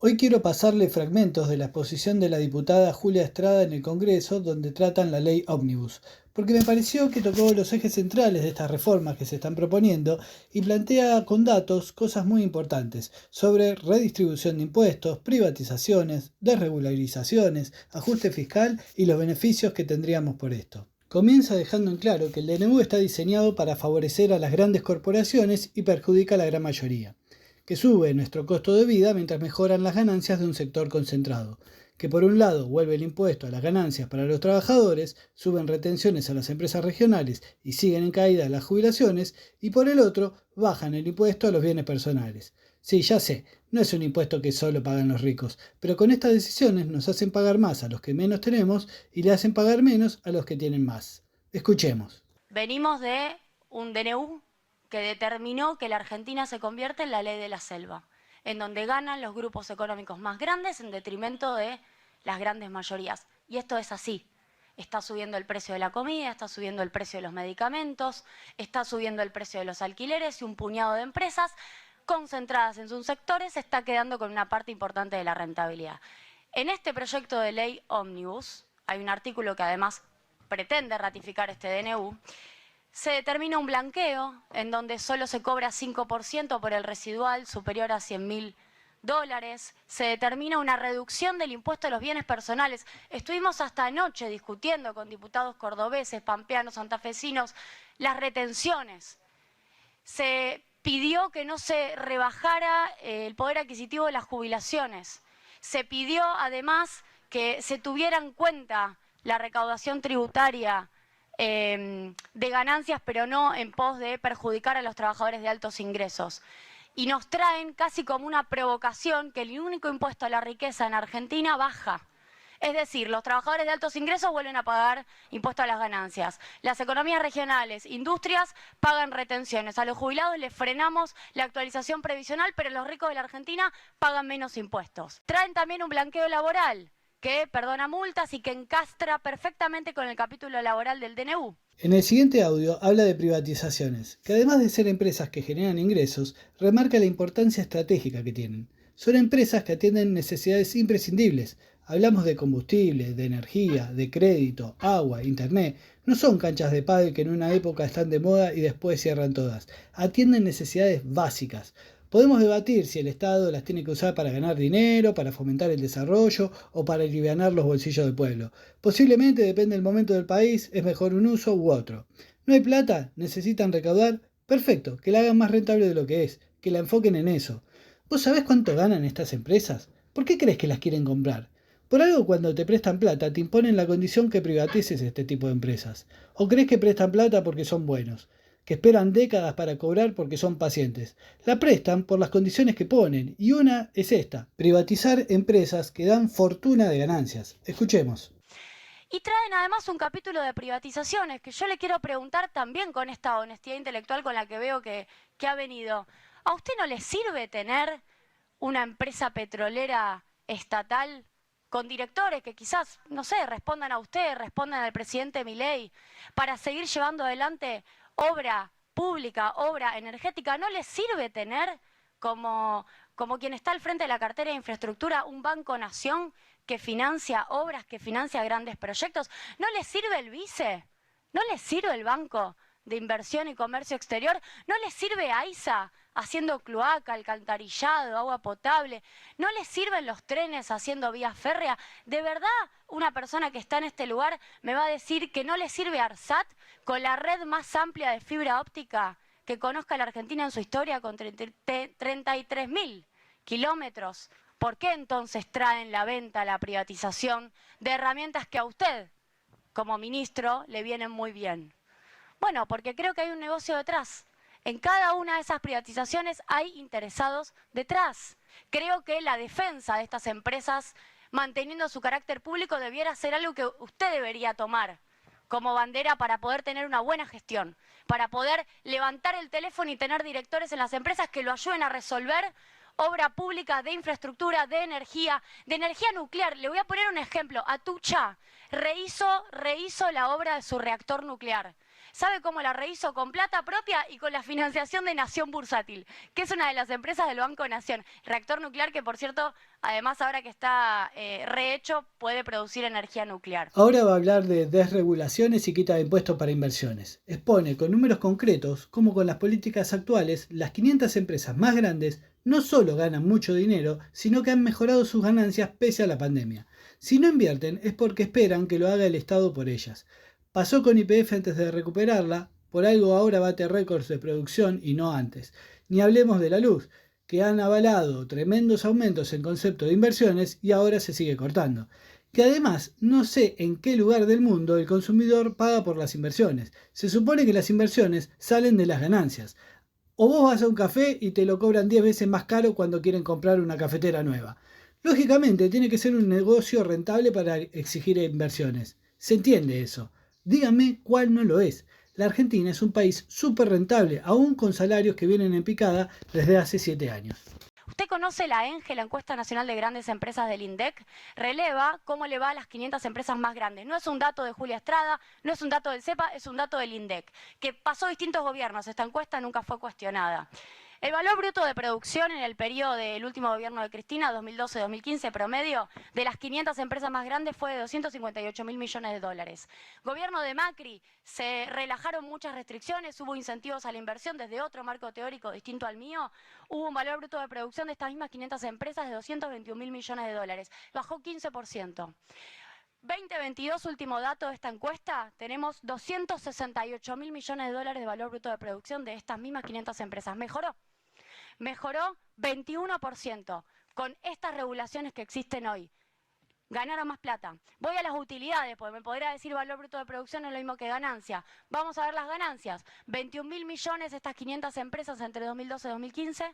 Hoy quiero pasarle fragmentos de la exposición de la diputada Julia Estrada en el Congreso, donde tratan la ley Ómnibus, porque me pareció que tocó los ejes centrales de estas reformas que se están proponiendo y plantea con datos cosas muy importantes sobre redistribución de impuestos, privatizaciones, desregularizaciones, ajuste fiscal y los beneficios que tendríamos por esto. Comienza dejando en claro que el DNU está diseñado para favorecer a las grandes corporaciones y perjudica a la gran mayoría, que sube nuestro costo de vida mientras mejoran las ganancias de un sector concentrado, que por un lado vuelve el impuesto a las ganancias para los trabajadores, suben retenciones a las empresas regionales y siguen en caída las jubilaciones, y por el otro bajan el impuesto a los bienes personales. Sí, ya sé, no es un impuesto que solo pagan los ricos, pero con estas decisiones nos hacen pagar más a los que menos tenemos y le hacen pagar menos a los que tienen más. Escuchemos. Venimos de un DNU que determinó que la Argentina se convierte en la ley de la selva, en donde ganan los grupos económicos más grandes en detrimento de las grandes mayorías. Y esto es así. Está subiendo el precio de la comida, está subiendo el precio de los medicamentos, está subiendo el precio de los alquileres y un puñado de empresas concentradas en sus sectores se está quedando con una parte importante de la rentabilidad. En este proyecto de ley Ómnibus, hay un artículo que además pretende ratificar este DNU, se determina un blanqueo en donde solo se cobra 5% por el residual superior a $100.000. Se determina una reducción del impuesto a los bienes personales. Estuvimos hasta anoche discutiendo con diputados cordobeses, pampeanos, santafesinos, las retenciones. Se pidió que no se rebajara el poder adquisitivo de las jubilaciones. Se pidió además que se tuviera en cuenta la recaudación tributaria de ganancias, pero no en pos de perjudicar a los trabajadores de altos ingresos. Y nos traen casi como una provocación que el único impuesto a la riqueza en Argentina baja. Es decir, los trabajadores de altos ingresos vuelven a pagar impuesto a las ganancias. Las economías regionales, industrias, pagan retenciones. A los jubilados les frenamos la actualización previsional, pero los ricos de la Argentina pagan menos impuestos. Traen también un blanqueo laboral que perdona multas y que encastra perfectamente con el capítulo laboral del DNU. En el siguiente audio habla de privatizaciones, que además de ser empresas que generan ingresos, remarca la importancia estratégica que tienen. Son empresas que atienden necesidades imprescindibles. Hablamos de combustible, de energía, de crédito, agua, internet. No son canchas de pádel que en una época están de moda y después cierran todas. Atienden necesidades básicas. Podemos debatir si el Estado las tiene que usar para ganar dinero, para fomentar el desarrollo o para alivianar los bolsillos del pueblo. Posiblemente, depende del momento del país, es mejor un uso u otro. ¿No hay plata? ¿Necesitan recaudar? Perfecto, que la hagan más rentable de lo que es, que la enfoquen en eso. ¿Vos sabés cuánto ganan estas empresas? ¿Por qué crees que las quieren comprar? Por algo cuando te prestan plata te imponen la condición que privatices este tipo de empresas. ¿O crees que prestan plata porque son buenos? Que esperan décadas para cobrar porque son pacientes. La prestan por las condiciones que ponen, y una es esta: privatizar empresas que dan fortuna de ganancias. Escuchemos. Y traen además un capítulo de privatizaciones que yo le quiero preguntar también con esta honestidad intelectual con la que veo que ha venido. ¿A usted no le sirve tener una empresa petrolera estatal con directores que quizás, no sé, respondan a usted, respondan al presidente Milei, para seguir llevando adelante obra pública, obra energética? ¿No les sirve tener como quien está al frente de la cartera de infraestructura un Banco Nación que financia obras, que financia grandes proyectos? ¿No les sirve el vice? ¿No les sirve el Banco de Inversión y Comercio Exterior? ¿No les sirve AISA haciendo cloaca, alcantarillado, agua potable? ¿No les sirven los trenes haciendo vía férrea? ¿De verdad una persona que está en este lugar me va a decir que no le sirve ARSAT con la red más amplia de fibra óptica que conozca la Argentina en su historia, con 33.000 kilómetros? ¿Por qué entonces traen la venta, la privatización de herramientas que a usted, como ministro, le vienen muy bien? Bueno, porque creo que hay un negocio detrás. En cada una de esas privatizaciones hay interesados detrás. Creo que la defensa de estas empresas, manteniendo su carácter público, debiera ser algo que usted debería tomar como bandera para poder tener una buena gestión, para poder levantar el teléfono y tener directores en las empresas que lo ayuden a resolver obra pública de infraestructura, de energía nuclear. Le voy a poner un ejemplo. Atucha rehizo la obra de su reactor nuclear. ¿Sabe cómo la rehizo? Con plata propia y con la financiación de Nación Bursátil, que es una de las empresas del Banco Nación. Reactor nuclear que, por cierto, además ahora que está rehecho, puede producir energía nuclear. Ahora va a hablar de desregulaciones y quita de impuestos para inversiones. Expone con números concretos cómo con las políticas actuales las 500 empresas más grandes no solo ganan mucho dinero, sino que han mejorado sus ganancias pese a la pandemia. Si no invierten es porque esperan que lo haga el Estado por ellas. Pasó con YPF antes de recuperarla, por algo ahora bate récords de producción y no antes. Ni hablemos de la luz, que han avalado tremendos aumentos en concepto de inversiones y ahora se sigue cortando. Que además no sé en qué lugar del mundo el consumidor paga por las inversiones. Se supone que las inversiones salen de las ganancias. O vos vas a un café y te lo cobran 10 veces más caro cuando quieren comprar una cafetera nueva. Lógicamente tiene que ser un negocio rentable para exigir inversiones. ¿Se entiende eso? Díganme cuál no lo es. La Argentina es un país súper rentable, aún con salarios que vienen en picada desde hace 7 años. ¿Usted conoce la ENGE, la Encuesta Nacional de Grandes Empresas del INDEC? Releva cómo le va a las 500 empresas más grandes. No es un dato de Julia Estrada, no es un dato del CEPA, es un dato del INDEC, que pasó distintos gobiernos. Esta encuesta nunca fue cuestionada. El valor bruto de producción en el periodo del último gobierno de Cristina, 2012-2015, promedio de las 500 empresas más grandes fue de 258.000 millones de dólares. Gobierno de Macri, se relajaron muchas restricciones, hubo incentivos a la inversión desde otro marco teórico distinto al mío. Hubo un valor bruto de producción de estas mismas 500 empresas de 221.000 millones de dólares. Bajó 15%. 2022, último dato de esta encuesta, tenemos 268.000 millones de dólares de valor bruto de producción de estas mismas 500 empresas. Mejoró 21% con estas regulaciones que existen hoy. Ganaron más plata. Voy a las utilidades, porque me podría decir valor bruto de producción es lo mismo que ganancia. Vamos a ver las ganancias. 21.000 millones estas 500 empresas entre 2012 y 2015.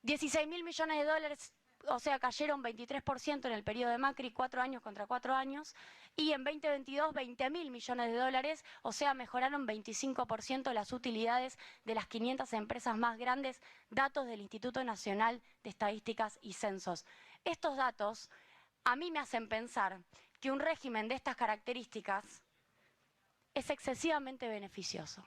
16.000 millones de dólares, o sea, cayeron 23% en el periodo de Macri, 4 años contra 4 años. Y en 2022, 20.000 millones de dólares, o sea, mejoraron 25% las utilidades de las 500 empresas más grandes, datos del Instituto Nacional de Estadísticas y Censos. Estos datos a mí me hacen pensar que un régimen de estas características es excesivamente beneficioso.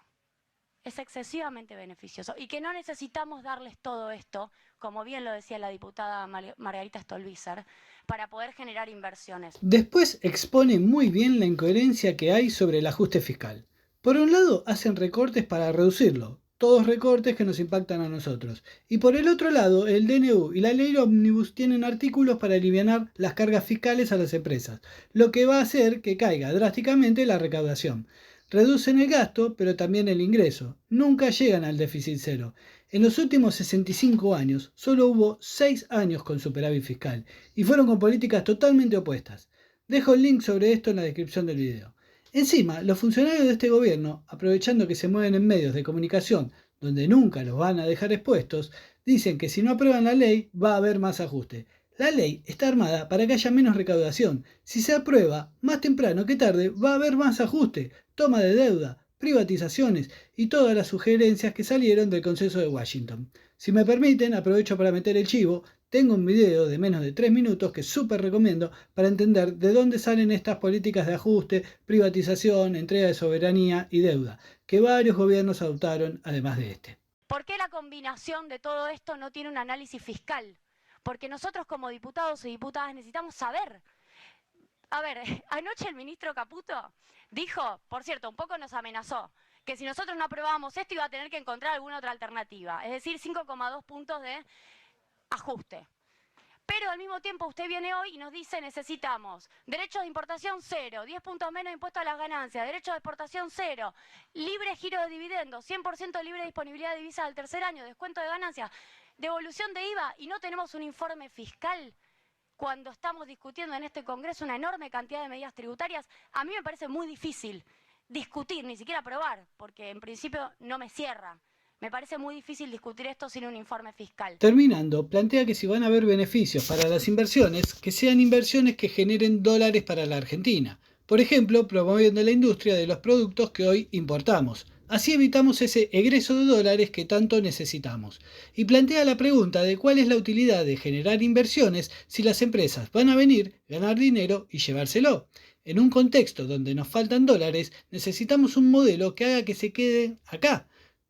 Es excesivamente beneficioso y que no necesitamos darles todo esto, como bien lo decía la diputada Margarita Stolbizer, para poder generar inversiones. Después expone muy bien la incoherencia que hay sobre el ajuste fiscal. Por un lado, hacen recortes para reducirlo, todos recortes que nos impactan a nosotros. Y por el otro lado, el DNU y la ley Omnibus tienen artículos para aliviar las cargas fiscales a las empresas, lo que va a hacer que caiga drásticamente la recaudación. Reducen el gasto, pero también el ingreso. Nunca llegan al déficit cero. En los últimos 65 años, solo hubo 6 años con superávit fiscal, y fueron con políticas totalmente opuestas. Dejo el link sobre esto en la descripción del video. Encima, los funcionarios de este gobierno, aprovechando que se mueven en medios de comunicación donde nunca los van a dejar expuestos, dicen que si no aprueban la ley va a haber más ajuste. La ley está armada para que haya menos recaudación. Si se aprueba, más temprano que tarde va a haber más ajuste, toma de deuda, privatizaciones y todas las sugerencias que salieron del Consenso de Washington. Si me permiten, aprovecho para meter el chivo. Tengo un video de menos de 3 minutos que súper recomiendo para entender de dónde salen estas políticas de ajuste, privatización, entrega de soberanía y deuda, que varios gobiernos adoptaron además de este. ¿Por qué la combinación de todo esto no tiene un análisis fiscal? Porque nosotros como diputados y diputadas necesitamos saber. A ver, anoche el ministro Caputo dijo, por cierto, un poco nos amenazó, que si nosotros no aprobábamos esto iba a tener que encontrar alguna otra alternativa, es decir, 5,2 puntos de ajuste. Pero al mismo tiempo usted viene hoy y nos dice necesitamos derechos de importación cero, 10 puntos menos de impuesto a las ganancias, derechos de exportación cero, libre giro de dividendos, 100% libre disponibilidad de divisas al tercer año, descuento de ganancias, devolución de IVA y no tenemos un informe fiscal cuando estamos discutiendo en este Congreso una enorme cantidad de medidas tributarias. A mí me parece muy difícil discutir, ni siquiera aprobar, porque en principio no me cierra. Me parece muy difícil discutir esto sin un informe fiscal. Terminando, plantea que si van a haber beneficios para las inversiones, que sean inversiones que generen dólares para la Argentina. Por ejemplo, promoviendo la industria de los productos que hoy importamos. Así evitamos ese egreso de dólares que tanto necesitamos. Y plantea la pregunta de cuál es la utilidad de generar inversiones si las empresas van a venir, ganar dinero y llevárselo. En un contexto donde nos faltan dólares, necesitamos un modelo que haga que se queden acá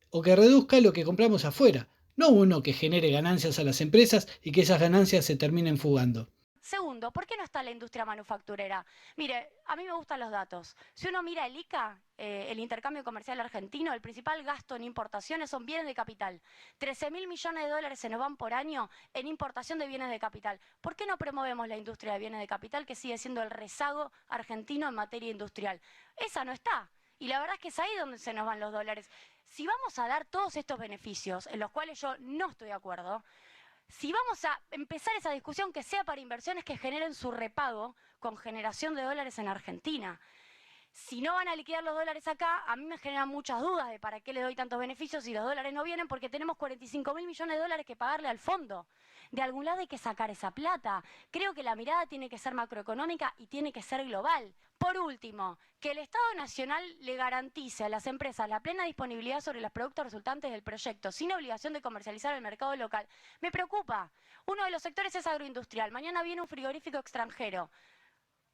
o que reduzca lo que compramos afuera, no uno que genere ganancias a las empresas y que esas ganancias se terminen fugando. Segundo, ¿por qué no está la industria manufacturera? Mire, a mí me gustan los datos. Si uno mira el ICA, el intercambio comercial argentino, el principal gasto en importaciones son bienes de capital. 13.000 millones de dólares se nos van por año en importación de bienes de capital. ¿Por qué no promovemos la industria de bienes de capital, que sigue siendo el rezago argentino en materia industrial? Esa no está. Y la verdad es que es ahí donde se nos van los dólares. Si vamos a dar todos estos beneficios, en los cuales yo no estoy de acuerdo, si vamos a empezar esa discusión, que sea para inversiones que generen su repago con generación de dólares en Argentina. Si no van a liquidar los dólares acá, a mí me generan muchas dudas de para qué le doy tantos beneficios si los dólares no vienen, porque tenemos 45.000 millones de dólares que pagarle al fondo. De algún lado hay que sacar esa plata. Creo que la mirada tiene que ser macroeconómica y tiene que ser global. Por último, que el Estado Nacional le garantice a las empresas la plena disponibilidad sobre los productos resultantes del proyecto, sin obligación de comercializar el mercado local, me preocupa. Uno de los sectores es agroindustrial. Mañana viene un frigorífico extranjero,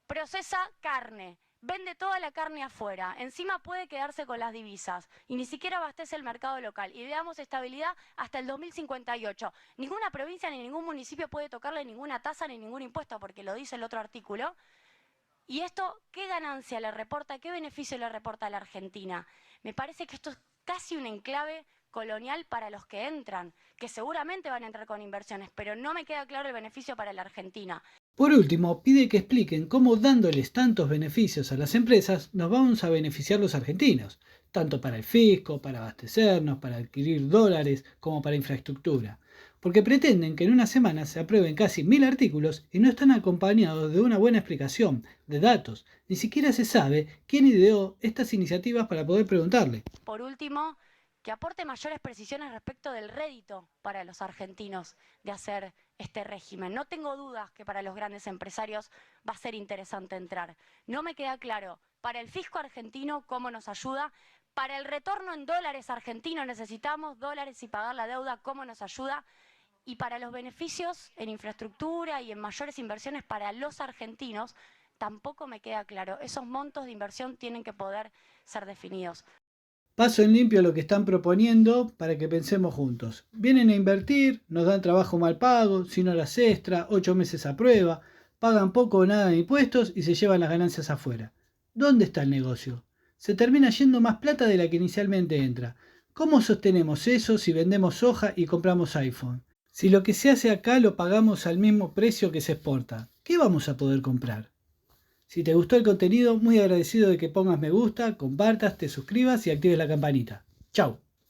procesa carne, vende toda la carne afuera, encima puede quedarse con las divisas y ni siquiera abastece el mercado local. Y veamos estabilidad hasta el 2058. Ninguna provincia ni ningún municipio puede tocarle ninguna tasa ni ningún impuesto, porque lo dice el otro artículo. ¿Y esto qué ganancia le reporta, qué beneficio le reporta a la Argentina? Me parece que esto es casi un enclave colonial para los que entran, que seguramente van a entrar con inversiones, pero no me queda claro el beneficio para la Argentina. Por último, pide que expliquen cómo dándoles tantos beneficios a las empresas nos vamos a beneficiar los argentinos, tanto para el fisco, para abastecernos, para adquirir dólares, como para infraestructura. Porque pretenden que en una semana se aprueben casi 1000 artículos y no están acompañados de una buena explicación, de datos. Ni siquiera se sabe quién ideó estas iniciativas para poder preguntarle. Por último, que aporte mayores precisiones respecto del rédito para los argentinos de hacer este régimen. No tengo dudas que para los grandes empresarios va a ser interesante entrar. No me queda claro para el fisco argentino cómo nos ayuda, para el retorno en dólares argentinos necesitamos dólares y pagar la deuda, cómo nos ayuda, y para los beneficios en infraestructura y en mayores inversiones para los argentinos tampoco me queda claro. Esos montos de inversión tienen que poder ser definidos. Paso en limpio lo que están proponiendo para que pensemos juntos. Vienen a invertir, nos dan trabajo mal pago, sin horas extra, 8 meses a prueba, pagan poco o nada de impuestos y se llevan las ganancias afuera. ¿Dónde está el negocio? Se termina yendo más plata de la que inicialmente entra. ¿Cómo sostenemos eso si vendemos soja y compramos iPhone? Si lo que se hace acá lo pagamos al mismo precio que se exporta, ¿qué vamos a poder comprar? Si te gustó el contenido, muy agradecido de que pongas me gusta, compartas, te suscribas y actives la campanita. ¡Chao!